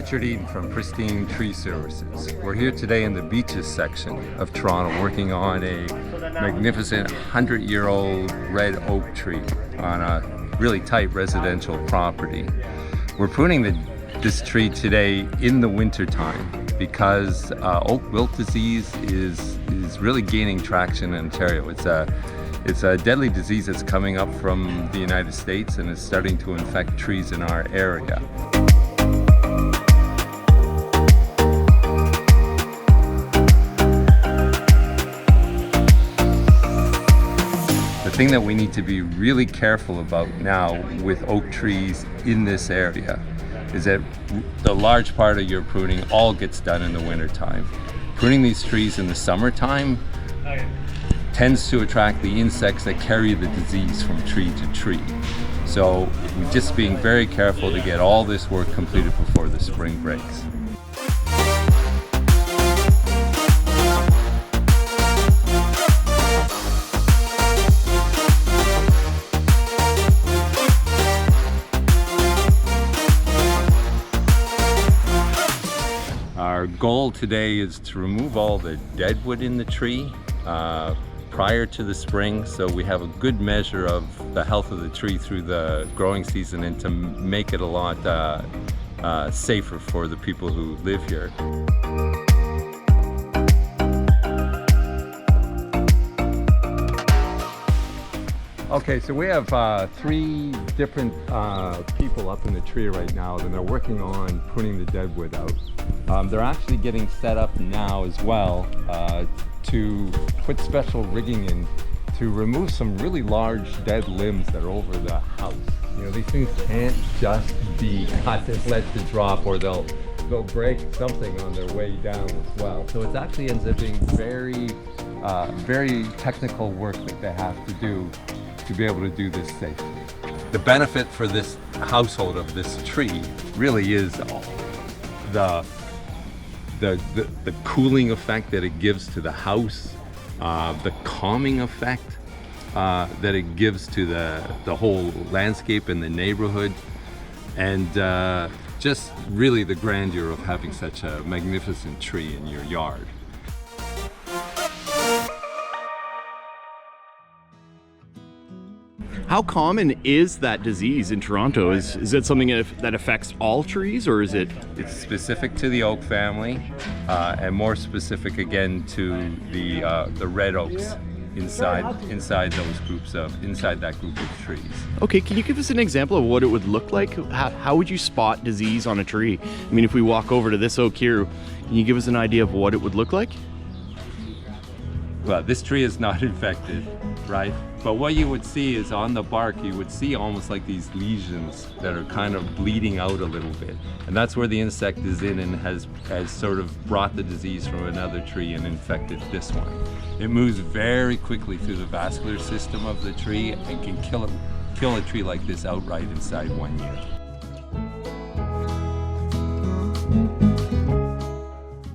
Richard Eden from Pristine Tree Services. We're here today in the beaches section of Toronto working on a magnificent 100-year-old red oak tree on a really tight residential property. We're pruning this tree today in the winter time because oak wilt disease is really gaining traction in Ontario. It's a deadly disease that's coming up from the United States and is starting to infect trees in our area. The thing that we need to be really careful about now with oak trees in this area is that the large part of your pruning all gets done in the winter time. Pruning these trees in the summertime tends to attract the insects that carry the disease from tree to tree. So we're just being very careful to get all this work completed before the spring breaks. Our goal today is to remove all the dead wood in the tree prior to the spring, so we have a good measure of the health of the tree through the growing season and to make it a lot safer for the people who live here. Okay, so we have 3 different people up in the tree right now, and they're working on pruning the dead wood out. They're actually getting set up now as well to put special rigging in to remove some really large dead limbs that are over the house. You know, these things can't just be cut and let to drop, or they'll break something on their way down as well. So it actually ends up being very technical work that they have to do to be able to do this safely. The benefit for this household of this tree really is the cooling effect that it gives to the house, the calming effect that it gives to the whole landscape and the neighborhood, and just really the grandeur of having such a magnificent tree in your yard. How common is that disease in Toronto? Is it something that affects all trees, or is it? It's specific to the oak family, and more specific again to the red oaks inside that group of trees. Okay, can you give us an example of what it would look like? How would you spot disease on a tree? I mean, if we walk over to this oak here, can you give us an idea of what it would look like? Well, this tree is not infected, right? But what you would see is on the bark, you would see almost like these lesions that are kind of bleeding out a little bit. And that's where the insect is in and has sort of brought the disease from another tree and infected this one. It moves very quickly through the vascular system of the tree and can kill a tree like this outright inside 1 year.